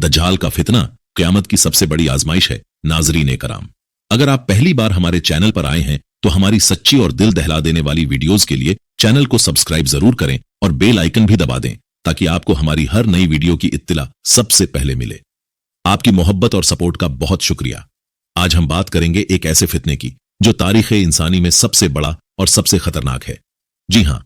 दज्जाल का फितना क़यामत की सबसे बड़ी आजमाइश है। नाज़रीन कराम, अगर आप पहली बार हमारे चैनल पर आए हैं तो हमारी सच्ची और दिल दहला देने वाली वीडियोस के लिए चैनल को सब्सक्राइब जरूर करें और बेल आइकन भी दबा दें ताकि आपको हमारी हर नई वीडियो की इत्तिला सबसे पहले मिले। आपकी मोहब्बत और सपोर्ट का बहुत शुक्रिया। आज हम बात करेंगे एक ऐसे फितने की जो तारीख़ इंसानी में सबसे बड़ा और सबसे खतरनाक है। जी हां,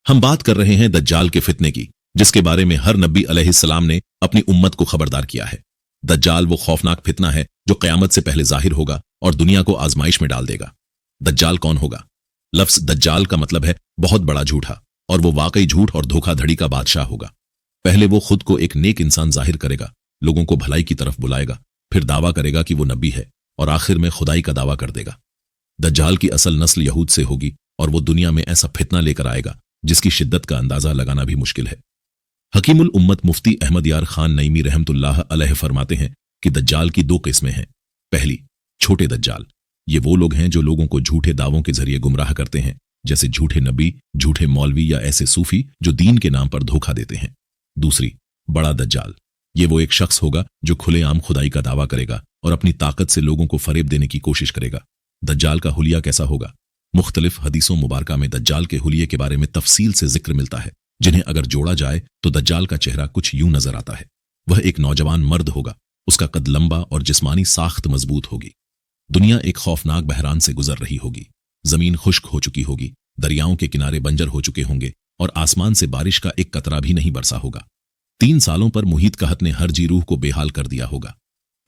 हम बात कर रहे हैं दज्जाल के फितने की, जिसके बारे में हर नबी अलैहिस्सलाम ने अपनी उम्मत को खबरदार किया है। दज्जाल वो खौफनाक फितना है जो क़यामत से पहले जाहिर होगा और दुनिया को आजमाइश में डाल देगा। दज्जाल कौन होगा? लफ्ज़ दज्जाल का मतलब है बहुत बड़ा झूठा, और वो वाकई झूठ और धोखाधड़ी का बादशाह होगा। पहले वो खुद को एक नेक इंसान जाहिर करेगा, लोगों को भलाई की तरफ बुलाएगा, फिर दावा करेगा कि वो नबी है और आखिर में खुदाई का दावा कर देगा। दज्जाल की असल नस्ल यहूद से होगी और वो दुनिया में ऐसा फितना लेकर आएगा जिसकी शिद्दत का अंदाजा लगाना भी मुश्किल है। हकीमुल उम्मत मुफ्ती अहमद यार खान नईमी रहमतुल्लाह अलैह फरमाते हैं कि दज्जाल की दो किस्में हैं। पहली, छोटे दज्जाल। ये वो लोग हैं जो लोगों को झूठे दावों के जरिए गुमराह करते हैं, जैसे झूठे नबी, झूठे मौलवी या ऐसे सूफी जो दीन के नाम पर धोखा देते हैं। दूसरी, बड़ा दज्जाल। ये वो एक शख्स होगा जो खुलेआम खुदाई का दावा करेगा और अपनी ताकत से लोगों को फरेब देने की कोशिश करेगा। दज्जाल का हुलिया कैसा होगा? मुख्तलिफ हदीसों मुबारका में दज्जाल के हुलिये के बारे में तफसील से जिक्र मिलता है, जिन्हें अगर जोड़ा जाए तो दज्जाल का चेहरा कुछ यूं नजर आता है। वह एक नौजवान मर्द होगा, उसका कद लंबा और जिस्मानी साख्त मजबूत होगी। दुनिया एक खौफनाक बहरान से गुजर रही होगी, जमीन खुश्क हो चुकी होगी, दरियाओं के किनारे बंजर हो चुके होंगे और आसमान से बारिश का एक कतरा भी नहीं बरसा होगा। 3 सालों पर मुहीत कहत ने हर जी रूह को बेहाल कर दिया होगा।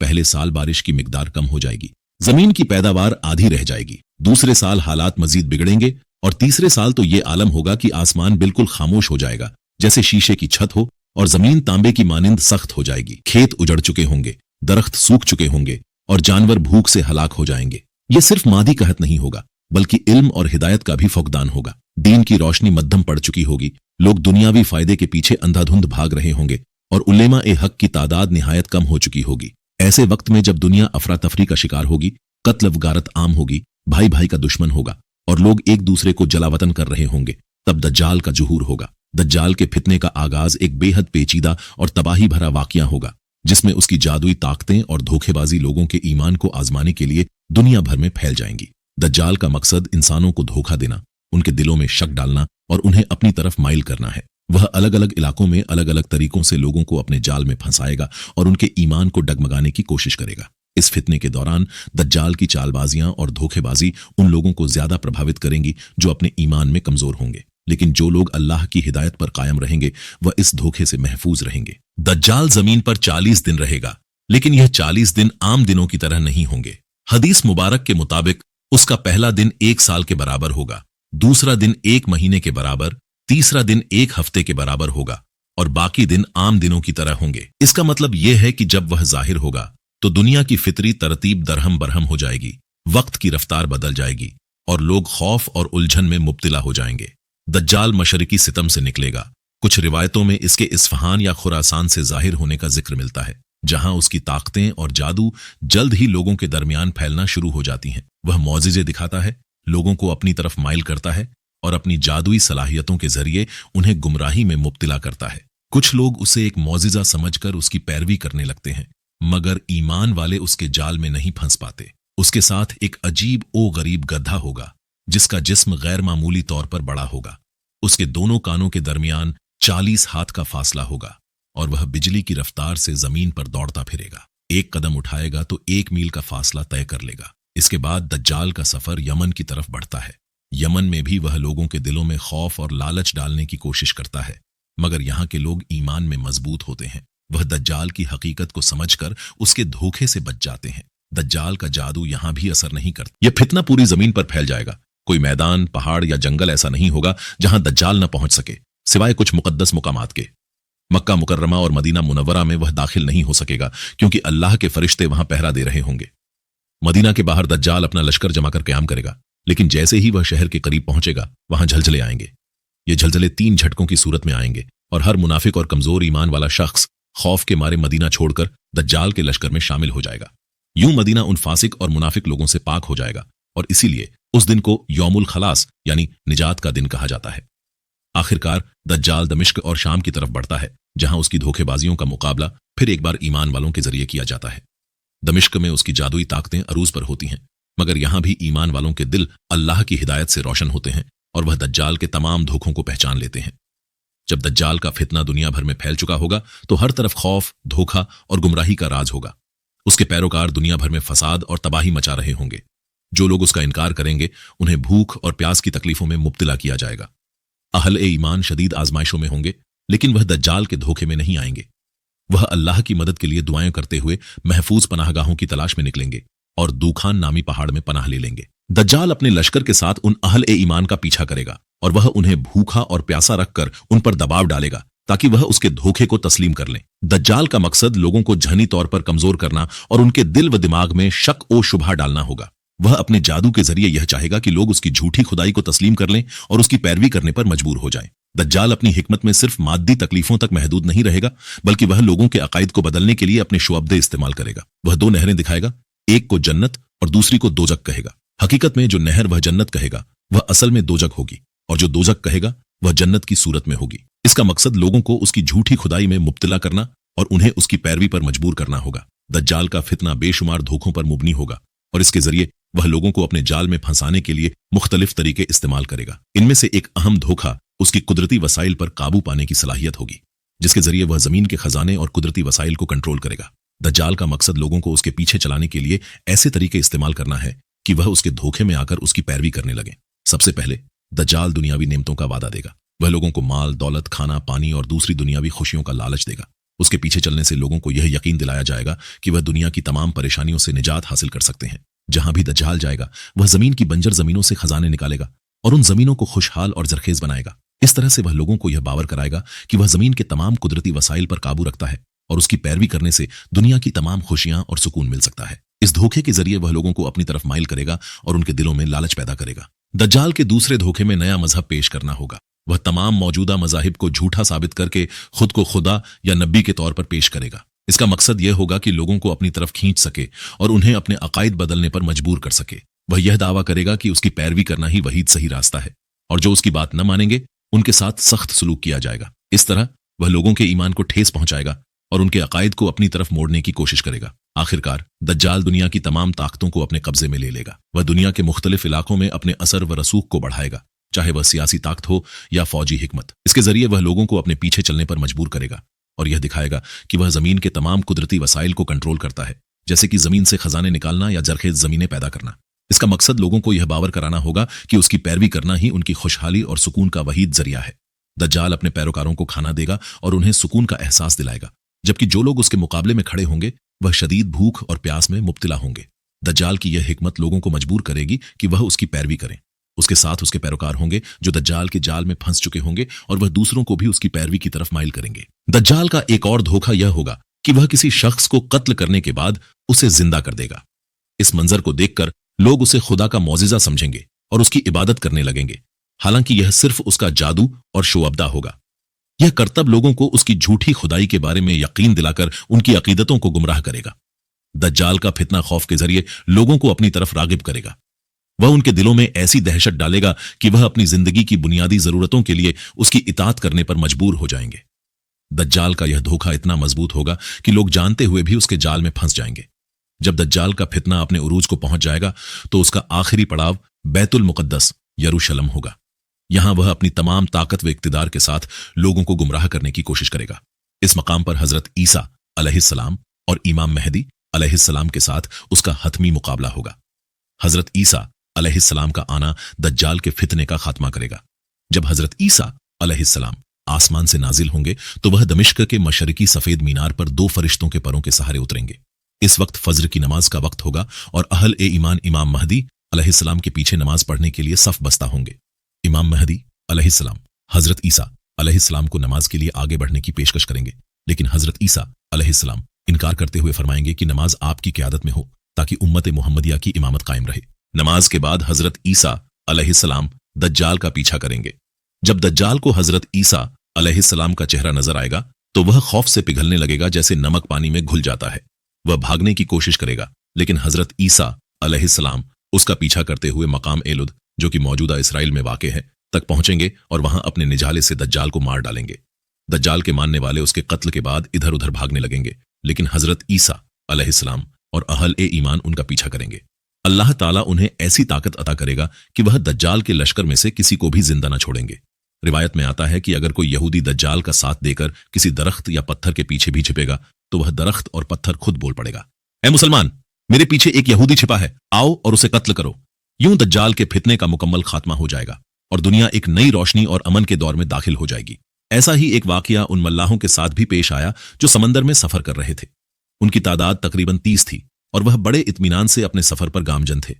पहले साल बारिश की मिकदार कम हो जाएगी, जमीन की पैदावार आधी रह जाएगी। दूसरे साल हालात मजीद बिगड़ेंगे और तीसरे साल तो ये आलम होगा कि आसमान बिल्कुल खामोश हो जाएगा, जैसे शीशे की छत हो, और जमीन तांबे की मानिंद सख्त हो जाएगी। खेत उजड़ चुके होंगे, दरख्त सूख चुके होंगे और जानवर भूख से हलाक हो जाएंगे। ये सिर्फ मादी कहत नहीं होगा, बल्कि इल्म और हिदायत का भी फुकदान होगा। दीन की रोशनी मध्यम पड़ चुकी होगी, लोग दुनियावी फायदे के पीछे अंधाधुंध भाग रहे होंगे और उलेमा ए हक की तादाद निहायत कम हो चुकी होगी। ऐसे वक्त में जब दुनिया अफरा तफरी का शिकार होगी, कत्ल वगारत आम होगी, भाई भाई का दुश्मन होगा और लोग एक दूसरे को जलावतन कर रहे होंगे, तब दज्जाल का जुहूर होगा। दज्जाल के फितने का आगाज एक बेहद पेचीदा और तबाही भरा वाकया होगा, जिसमें उसकी जादुई ताकतें और धोखेबाजी लोगों के ईमान को आजमाने के लिए दुनिया भर में फैल जाएंगी। दज्जाल का मकसद इंसानों को धोखा देना, उनके दिलों में शक डालना और उन्हें अपनी तरफ माइल करना है। वह अलग अलग इलाकों में अलग अलग तरीकों से लोगों को अपने जाल में फंसाएगा और उनके ईमान को डगमगाने की कोशिश करेगा। इस फितने के दौरान दज्जाल की चालबाजियां और धोखेबाजी उन लोगों को ज्यादा प्रभावित करेंगी जो अपने ईमान में कमजोर होंगे, लेकिन जो लोग अल्लाह की हिदायत पर कायम रहेंगे वह इस धोखे से महफूज रहेंगे। दज्जाल जमीन पर 40 दिन रहेगा, लेकिन यह 40 दिन आम दिनों की तरह नहीं होंगे। हदीस मुबारक के मुताबिक उसका पहला दिन 1 साल के बराबर होगा, दूसरा दिन 1 महीने के बराबर, तीसरा दिन 1 हफ्ते के बराबर होगा और बाकी दिन आम दिनों की तरह होंगे। इसका मतलब यह है कि जब वह जाहिर होगा तो दुनिया की फितरी तरतीब दरहम बरहम हो जाएगी, वक्त की रफ्तार बदल जाएगी और लोग खौफ और उलझन में मुब्तिला हो जाएंगे। दज्जाल मशरिकी सितम से निकलेगा। कुछ रिवायतों में इसके इस्फहान या खुरासान से जाहिर होने का जिक्र मिलता है, जहां उसकी ताकतें और जादू जल्द ही लोगों के दरमियान फैलना शुरू हो जाती हैं। वह मौजिज़े दिखाता है, लोगों को अपनी तरफ माइल करता है और अपनी जादुई सलाहियतों के जरिए उन्हें गुमराही में मुब्तिला करता है। कुछ लोग उसे एक मौजिज़ा समझकर उसकी पैरवी करने लगते हैं, मगर ईमान वाले उसके जाल में नहीं फंस पाते। उसके साथ एक अजीब ओ गरीब गधा होगा, जिसका जिस्म गैर मामूली तौर पर बड़ा होगा। उसके दोनों कानों के दरमियान 40 हाथ का फासला होगा और वह बिजली की रफ्तार से जमीन पर दौड़ता फिरेगा। एक कदम उठाएगा तो 1 मील का फासला तय कर लेगा। इसके बाद दज्जाल का सफर यमन की तरफ बढ़ता है। यमन में भी वह लोगों के दिलों में खौफ और लालच डालने की कोशिश करता है, मगर यहाँ के लोग ईमान में मजबूत होते हैं। वह दज्जाल की हकीकत को समझकर उसके धोखे से बच जाते हैं। दज्जाल का जादू यहाँ भी असर नहीं करता। यह फितना पूरी जमीन पर फैल जाएगा। कोई मैदान, पहाड़ या जंगल ऐसा नहीं होगा जहां दज्जाल न पहुंच सके, सिवाय कुछ मुकद्दस मुकामात के। मक्का मुकर्रमा और मदीना मुनव्वरा में वह दाखिल नहीं हो सकेगा, क्योंकि अल्लाह के फरिश्ते वहां पहरा दे रहे होंगे। मदीना के बाहर दज्जाल अपना लश्कर जमा कर क़याम करेगा, लेकिन जैसे ही वह शहर के करीब पहुंचेगा, वहां झलझले आएंगे। ये झलझले 3 झटकों की सूरत में आएंगे और हर मुनाफिक और कमजोर ईमान वाला शख्स खौफ के मारे मदीना छोड़कर दज्जाल के लश्कर में शामिल हो जाएगा। यूं मदीना उन फासिक और मुनाफिक लोगों से पाक हो जाएगा और इसीलिए उस दिन को यौमुल खलास यानी निजात का दिन कहा जाता है। आखिरकार दज्जाल दमिश्क और शाम की तरफ बढ़ता है, जहां उसकी धोखेबाजियों का मुकाबला फिर एक बार ईमान वालों के जरिए किया जाता है। दमिश्क में उसकी जादुई ताकतें अरूज पर होती हैं, मगर यहां भी ईमान वालों के दिल अल्लाह की हिदायत से रोशन होते हैं और वह दज्जाल के तमाम धोखों को पहचान लेते हैं। जब दज्जाल का फितना दुनिया भर में फैल चुका होगा तो हर तरफ खौफ, धोखा और गुमराही का राज होगा। उसके पैरोकार दुनिया भर में फसाद और तबाही मचा रहे होंगे। जो लोग उसका इनकार करेंगे उन्हें भूख और प्यास की तकलीफों में मुब्तला किया जाएगा। अहले ईमान शदीद आजमाइशों में होंगे, लेकिन वह दज्जाल के धोखे में नहीं आएंगे। वह अल्लाह की मदद के लिए दुआएं करते हुए महफूज पनाहगाहों की तलाश में निकलेंगे और दूखान नामी पहाड़ में पनाह ले लेंगे। दज्जाल अपने लश्कर के साथ उन अहले ईमान का पीछा करेगा और वह उन्हें भूखा और प्यासा रखकर उन पर दबाव डालेगा ताकि वह उसके धोखे को तस्लीम कर लें। दज्जाल का मकसद लोगों को जहनी तौर पर कमजोर करना और उनके दिल व दिमाग में शक व शुबहा डालना होगा। वह अपने जादू के जरिए यह चाहेगा कि लोग उसकी झूठी खुदाई को तस्लीम कर लें और उसकी पैरवी करने पर मजबूर हो जाएं। दज्जाल अपनी हिकमत में सिर्फ मादी तकलीफों तक महदूद नहीं रहेगा, बल्कि वह लोगों के अकायद को बदलने के लिए अपने शुअब्दे इस्तेमाल करेगा। वह दो नहरें दिखाएगा, एक को जन्नत और दूसरी को दोजक कहेगा। हकीकत में जो नहर वह जन्नत कहेगा वह असल में दोजक होगी, और जो दोजक कहेगा वह जन्नत की सूरत में होगी। इसका मकसद लोगों को उसकी झूठी खुदाई में मुब्तला करना और उन्हें उसकी पैरवी पर मजबूर करना होगा। दज्जाल का फितना बेशुमार धोखों पर मुबनी होगा और इसके जरिए वह लोगों को अपने जाल में फंसाने के लिए मुख्तलिफ तरीके इस्तेमाल करेगा। इनमें से एक अहम धोखा उसकी कुदरती वसाइल पर काबू पाने की सलाहियत होगी, जिसके जरिए वह जमीन के खजाने और कुदरती वसाइल को कंट्रोल करेगा। दज्जाल का मकसद लोगों को उसके पीछे चलाने के लिए ऐसे तरीके इस्तेमाल करना है कि वह उसके धोखे में आकर उसकी पैरवी करने लगे। सबसे पहले दज्जाल दुनियावी नेमतों का वादा देगा। वह लोगों को माल, दौलत, खाना, पानी और दूसरी दुनियावी खुशियों का लालच देगा। उसके पीछे चलने से लोगों को यह यकीन दिलाया जाएगा कि वह दुनिया की तमाम परेशानियों से निजात हासिल कर सकते हैं। जहां भी दज्जाल जाएगा वह जमीन की बंजर जमीनों से खजाने निकालेगा और उन जमीनों को खुशहाल और जरखेज बनाएगा। इस तरह से वह लोगों को यह बावर कराएगा कि वह जमीन के तमाम कुदरती वसाइल पर काबू रखता है और उसकी पैरवी करने से दुनिया की तमाम खुशियां और सुकून मिल सकता है। इस धोखे के जरिए वह लोगों को अपनी तरफ माइल करेगा और उनके दिलों में लालच पैदा करेगा। दज्जाल के दूसरे धोखे में नया मजहब पेश करना होगा। वह तमाम मौजूदा मजाहिब को झूठा साबित करके खुद को खुदा या नबी के तौर पर पेश करेगा। इसका मकसद यह होगा कि लोगों को अपनी तरफ खींच सके और उन्हें अपने अकायद बदलने पर मजबूर कर सके। वह यह दावा करेगा कि उसकी पैरवी करना ही वही सही रास्ता है और जो उसकी बात न मानेंगे उनके साथ सख्त सलूक किया जाएगा। इस तरह वह लोगों के ईमान को ठेस पहुंचाएगा और उनके अकायद को अपनी तरफ मोड़ने की कोशिश करेगा। आखिरकार दज्जाल दुनिया की तमाम ताकतों को अपने कब्जे में ले लेगा। वह दुनिया के मुख्तलिफ इलाकों में अपने असर व रसूख को बढ़ाएगा, चाहे वह सियासी ताकत हो या फौजी हिकमत। इसके जरिए वह लोगों को अपने पीछे चलने पर मजबूर करेगा और यह दिखाएगा कि वह जमीन के तमाम कुदरती वसाइल को कंट्रोल करता है, जैसे कि जमीन से खजाने निकालना या जरखेज जमीनें पैदा करना। इसका मकसद लोगों को यह बावर कराना होगा कि उसकी पैरवी करना ही उनकी खुशहाली और सुकून का वहीद जरिया है। दज्जाल अपने पैरोकारों को खाना देगा और उन्हें सुकून का एहसास दिलाएगा, जबकि जो लोग उसके मुकाबले में खड़े होंगे वह शदीद भूख और प्यास में मुब्तला होंगे। दज्जाल की यह हिकमत लोगों को मजबूर करेगी कि वह उसकी पैरवी करें। उसके साथ उसके पैरोकार होंगे जो दज्जाल के जाल में फंस चुके होंगे और वह दूसरों को भी उसकी पैरवी की तरफ माइल करेंगे। दज्जाल का एक और धोखा यह होगा कि वह किसी शख्स को कत्ल करने के बाद उसे जिंदा कर देगा। इस मंजर को देखकर लोग उसे खुदा का मौजिजा समझेंगे और उसकी इबादत करने लगेंगे, हालांकि यह सिर्फ उसका जादू और शोअब्दा होगा। यह करतब लोगों को उसकी झूठी खुदाई के बारे में यकीन दिलाकर उनकी अकीदतों को गुमराह करेगा। दज्जाल का फितना खौफ के जरिए लोगों को अपनी तरफ रागिब करेगा। वह उनके दिलों में ऐसी दहशत डालेगा कि वह अपनी जिंदगी की बुनियादी जरूरतों के लिए उसकी इताअत करने पर मजबूर हो जाएंगे। दज्जाल का यह धोखा इतना मजबूत होगा कि लोग जानते हुए भी उसके जाल में फंस जाएंगे। जब दज्जाल का फितना अपने उरूज को पहुंच जाएगा तो उसका आखिरी पड़ाव बैतुल मुकद्दस यरूशलम होगा। यहां वह अपनी तमाम ताकत व इक्तिदार के साथ लोगों को गुमराह करने की कोशिश करेगा। इस मकाम पर हजरत ईसा अलैहिस्सलाम और इमाम मेहदी अलैहिस्सलाम के साथ उसका हतमी मुकाबला होगा। हजरत ईसा अलैहिस्सलाम का आना दज्जाल के फितने का खात्मा करेगा। जब हजरत ईसा अलैहिस्सलाम आसमान से नाजिल होंगे तो वह दमिश्क के मशरिकी सफेद मीनार पर दो फरिश्तों के परों के सहारे उतरेंगे। इस वक्त फज्र की नमाज का वक्त होगा और अहल ए ईमान इमाम महदी अलैहिस्सलाम के पीछे नमाज पढ़ने के लिए सफ बस्ता होंगे। इमाम महदी अलैहिस्सलाम हजरत ईसा अलैहिस्सलाम को नमाज के लिए आगे बढ़ने की पेशकश करेंगे, लेकिन हजरत ईसा अलैहिस्सलाम इनकार करते हुए फरमाएंगे कि नमाज आपकी क़यादत में हो ताकि उम्मत मुहम्मदिया की इमामत कायम रहे। नमाज के बाद हजरत ईसा अलैहिस्सलाम दज्जाल का पीछा करेंगे। जब दज्जाल को हजरत ईसा अलैहिस्सलाम का चेहरा नजर आएगा तो वह खौफ से पिघलने लगेगा जैसे नमक पानी में घुल जाता है। वह भागने की कोशिश करेगा, लेकिन हजरत ईसा अलैहिस्सलाम उसका पीछा करते हुए मकाम एलुद, जो कि मौजूदा इसराइल में वाक़े है, तक पहुंचेंगे और वहां अपने निजाले से दज्जाल को मार डालेंगे। दज्जाल के मानने वाले उसके कत्ल के बाद इधर उधर भागने लगेंगे, लेकिन हजरत ईसा अलैहिस्सलाम और अहल ए ईमान उनका पीछा करेंगे। अल्लाह ताला उन्हें ऐसी ताकत अता करेगा कि वह दज्जाल के लश्कर में से किसी को भी जिंदा न छोड़ेंगे। रिवायत में आता है कि अगर कोई यहूदी दज्जाल का साथ देकर किसी दरख्त या पत्थर के पीछे भी छिपेगा तो वह दरख्त और पत्थर खुद बोल पड़ेगा, ए मुसलमान, मेरे पीछे एक यहूदी छिपा है, आओ और उसे कत्ल करो। यूं दज्जाल के फितने का मुकम्मल खात्मा हो जाएगा और दुनिया एक नई रोशनी और अमन के दौर में दाखिल हो जाएगी। ऐसा ही एक वाकया उन मल्लाहों के साथ भी पेश आया जो समंदर में सफर कर रहे थे। उनकी तादाद तकरीबन 30 थी और वह बड़े इत्मीनान से अपने सफर पर गामजन थे।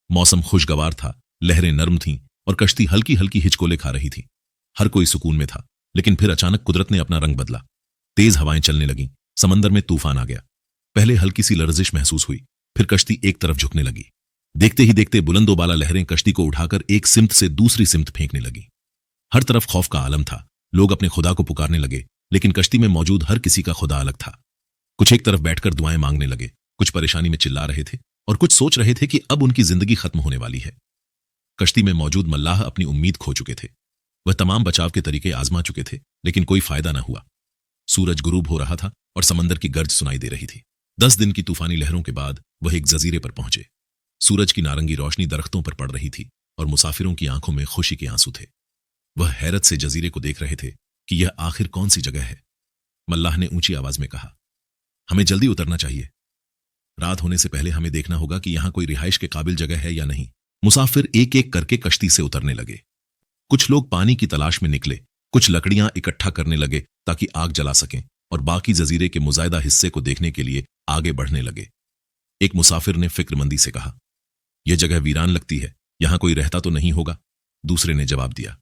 मौसम खुशगवार था, लहरें नर्म थीं और कश्ती हल्की हल्की हिचकोले खा रही थी। हर कोई सुकून में था, लेकिन फिर अचानक कुदरत ने अपना रंग बदला। तेज हवाएं चलने लगीं, समंदर में तूफान आ गया। पहले हल्की सी लर्जिश महसूस हुई, फिर कश्ती एक तरफ झुकने लगी। देखते ही देखते बुलंदोबाला लहरें कश्ती को उठाकर एक सिमत से दूसरी सिमत फेंकने लगी। हर तरफ खौफ का आलम था। लोग अपने खुदा को पुकारने लगे, लेकिन कश्ती में मौजूद हर किसी का खुदा अलग था। कुछ एक तरफ बैठकर दुआएं मांगने लगे, कुछ परेशानी में चिल्ला रहे थे और कुछ सोच रहे थे कि अब उनकी जिंदगी खत्म होने वाली है। कश्ती में मौजूद मल्लाह अपनी उम्मीद खो चुके थे। वह तमाम बचाव के तरीके आजमा चुके थे, लेकिन कोई फायदा न हुआ। सूरज गुरूब हो रहा था और समंदर की गर्ज सुनाई दे रही थी। 10 दिन की तूफानी लहरों के बाद वह एक जजीरे पर पहुंचे। सूरज की नारंगी रोशनी दरख्तों पर पड़ रही थी और मुसाफिरों की आंखों में खुशी के आंसू थे। वह हैरत से जजीरे को देख रहे थे कि यह आखिर कौन सी जगह है। मल्लाह ने ऊंची आवाज में कहा, हमें जल्दी उतरना चाहिए। रात होने से पहले हमें देखना होगा कि यहां कोई रिहाइश के काबिल जगह है या नहीं। मुसाफिर एक एक करके कश्ती से उतरने लगे। कुछ लोग पानी की तलाश में निकले, कुछ लकड़ियां इकट्ठा करने लगे ताकि आग जला सकें और बाकी जजीरे के मुजाहिदा हिस्से को देखने के लिए आगे बढ़ने लगे। एक मुसाफिर ने फिक्रमंदी से कहा, यह जगह वीरान लगती है, यहां कोई रहता तो नहीं होगा। दूसरे ने जवाब दिया,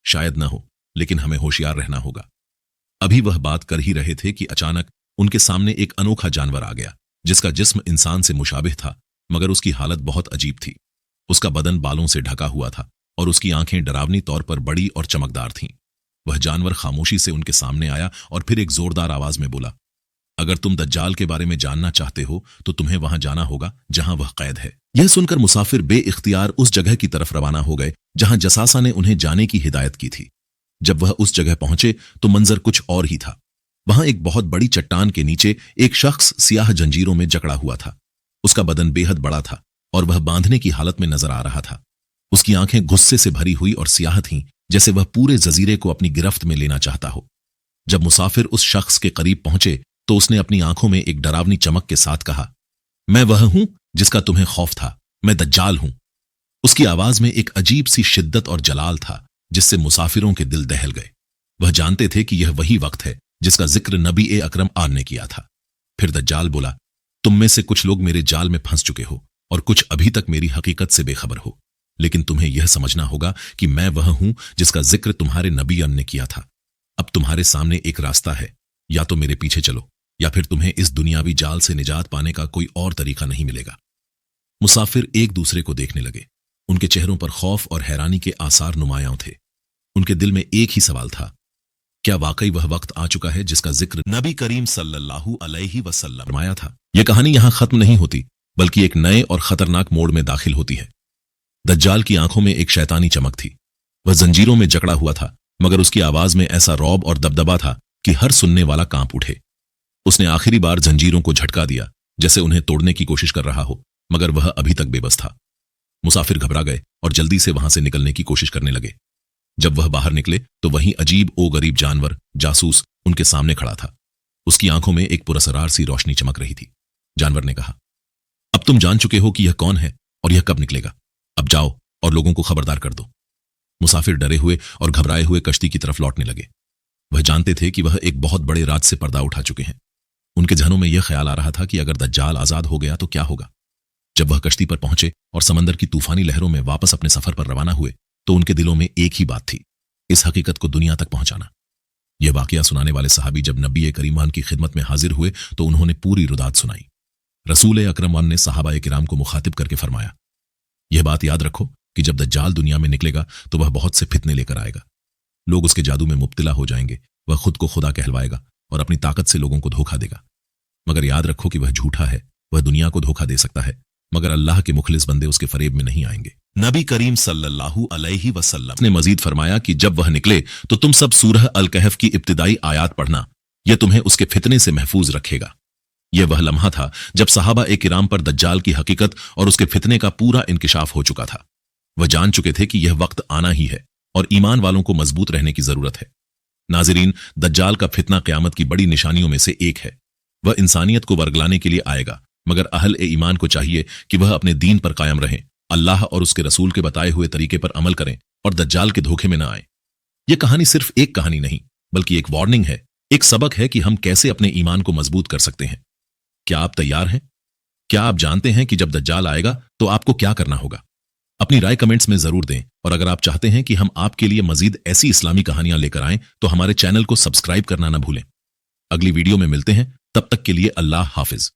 शायद न हो, लेकिन हमें होशियार रहना होगा। अभी वह बात कर ही रहे थे कि अचानक उनके सामने एक अनोखा जानवर आ गया, जिसका जिस्म इंसान से मुशाबिह था, मगर उसकी हालत बहुत अजीब थी। उसका बदन बालों से ढका हुआ था और उसकी आंखें डरावनी तौर पर बड़ी और चमकदार थीं। वह जानवर खामोशी से उनके सामने आया और फिर एक जोरदार आवाज में बोला, अगर तुम दज्जाल के बारे में जानना चाहते हो तो तुम्हें वहां जाना होगा जहां वह कैद है। यह सुनकर मुसाफिर बेइख्तियार उस जगह की तरफ रवाना हो गए जहां जसासा ने उन्हें जाने की हिदायत की थी। जब वह उस जगह पहुंचे तो मंजर कुछ और ही था। वहां एक बहुत बड़ी चट्टान के नीचे एक शख्स सियाह जंजीरों में जकड़ा हुआ था। उसका बदन बेहद बड़ा था और वह बांधने की हालत में नजर आ रहा था। उसकी आंखें गुस्से से भरी हुई और सियाह थीं, जैसे वह पूरे जजीरे को अपनी गिरफ्त में लेना चाहता हो। जब मुसाफिर उस शख्स के करीब पहुंचे तो उसने अपनी आंखों में एक डरावनी चमक के साथ कहा, मैं वह हूं जिसका तुम्हें खौफ था, मैं दज्जाल हूं। उसकी आवाज में एक अजीब सी शिद्दत और जलाल था जिससे मुसाफिरों के दिल दहल गए। वह जानते थे कि यह वही वक्त है जिसका जिक्र नबी ए अकरम आन ने किया था। फिर दज्जाल बोला, तुम में से कुछ लोग मेरे जाल में फंस चुके हो और कुछ अभी तक मेरी हकीकत से बेखबर हो, लेकिन तुम्हें यह समझना होगा कि मैं वह हूं जिसका जिक्र तुम्हारे नबी ने किया था। अब तुम्हारे सामने एक रास्ता है, या तो मेरे पीछे चलो या फिर तुम्हें इस दुनियावी जाल से निजात पाने का कोई और तरीका नहीं मिलेगा। मुसाफिर एक दूसरे को देखने लगे। उनके चेहरों पर खौफ और हैरानी के आसार नुमायां थे। उनके दिल में एक ही सवाल था, क्या वाकई वह वक्त आ चुका है जिसका जिक्र नबी करीम सल्लल्लाहु अलैहि वसल्लम फरमाया था। यह कहानी यहां खत्म नहीं होती, बल्कि एक नए और खतरनाक मोड़ में दाखिल होती है। दज्जाल की आंखों में एक शैतानी चमक थी। वह जंजीरों में जकड़ा हुआ था, मगर उसकी आवाज में ऐसा रौब और दबदबा था कि हर सुनने वाला कांप उठे। उसने आखिरी बार जंजीरों को झटका दिया, जैसे उन्हें तोड़ने की कोशिश कर रहा हो, मगर वह अभी तक बेबस था। मुसाफिर घबरा गए और जल्दी से वहां से निकलने की कोशिश करने लगे। जब वह बाहर निकले तो वहीं अजीब ओ गरीब जानवर जासूस उनके सामने खड़ा था। उसकी आंखों में एक पुरअसरार सी रोशनी चमक रही थी। जानवर ने कहा, अब तुम जान चुके हो कि यह कौन है और यह कब निकलेगा। अब जाओ और लोगों को खबरदार कर दो। मुसाफिर डरे हुए और घबराए हुए कश्ती की तरफ लौटने लगे। वह जानते थे कि वह एक बहुत बड़े राज से पर्दा उठा चुके हैं। उनके जहनों में यह ख्याल आ रहा था कि अगर दज्जाल आजाद हो गया तो क्या होगा। जब वह कश्ती पर पहुंचे और समंदर की तूफानी लहरों में वापस अपने सफर पर रवाना हुए तो उनके दिलों में एक ही बात थी, इस हकीकत को दुनिया तक पहुंचाना। यह वाकया सुनाने वाले सहाबी जब नबी करीमान की खिदमत में हाजिर हुए तो उन्होंने पूरी रुदात सुनाई। रसूल अकरम ने सहाबा किराम को मुखातिब करके फरमाया, यह बात याद रखो कि जब दज्जाल दुनिया में निकलेगा तो वह बहुत से फितने लेकर आएगा। लोग उसके जादू में मुब्तिला हो जाएंगे। वह खुद को खुदा कहलवाएगा और अपनी ताकत से लोगों को धोखा देगा। मगर याद रखो कि वह झूठा है। वह दुनिया को धोखा दे सकता है, मगर अल्लाह के मुखलिस बंदे उसके फरेब में नहीं आएंगे। नबी करीम सल्लल्लाहु अलैहि वसल्लम ने मजीद फरमाया कि जब वह निकले तो तुम सब सूरह अल कहफ की इब्तिदाई आयात पढ़ना, यह तुम्हें उसके फितने से महफूज रखेगा। यह वह लम्हा था जब सहाबा ए किराम पर दज्जाल की हकीकत और उसके फितने का पूरा इंकिशाफ हो चुका था। वह जान चुके थे कि यह वक्त आना ही है और ईमान वालों को मजबूत रहने की जरूरत है। नाज़रीन, दज्जाल का फितना क़यामत की बड़ी निशानियों में से एक है। वह इंसानियत को वर्गलाने के लिए आएगा, मगर अहल ए ईमान को चाहिए कि वह अपने दीन पर कायम रहें, अल्लाह और उसके रसूल के बताए हुए तरीके पर अमल करें और दज्जाल के धोखे में न आए। यह कहानी सिर्फ एक कहानी नहीं, बल्कि एक वार्निंग है, एक सबक है कि हम कैसे अपने ईमान को मजबूत कर सकते हैं। क्या आप तैयार हैं? क्या आप जानते हैं कि जब दज्जाल आएगा तो आपको क्या करना होगा? अपनी राय कमेंट्स में जरूर दें, और अगर आप चाहते हैं कि हम आपके लिए मजीद ऐसी इस्लामी कहानियां लेकर आएं तो हमारे चैनल को सब्सक्राइब करना न भूलें। अगली वीडियो में मिलते हैं, तब तक के लिए अल्लाह हाफिज।